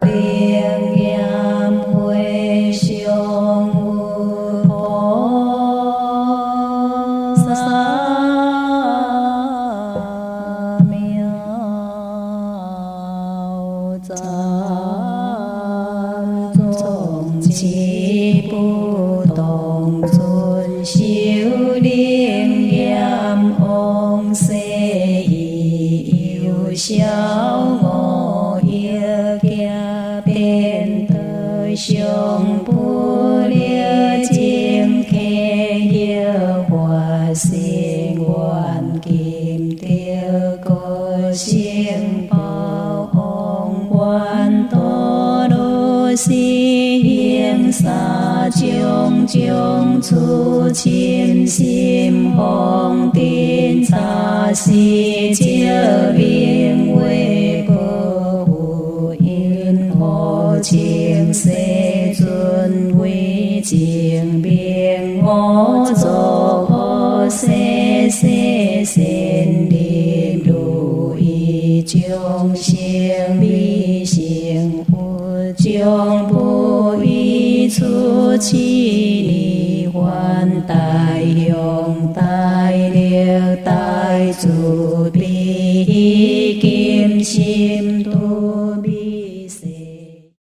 Biên yam huệ siêu phó sa miao tam trọng chi bu đồng xuân siêu liên yam ông se yêu xiao ngô yêu kia bên tới sông bu lia chim khe yêu hòa sinh hoàn kim tiêu cô xiên bao ông quan to đô si hiền xa chung chung chu chim sim hong tin xa si chia viên quê bờ hồ yên hồ chiêng xe xuân quy chiêng biên ngõ dọc hồ xe sen đêm đủ y chung xiêng bi xiêng hồ chung bố y chu chi ni hoàn tài hiong tai liêu tai chu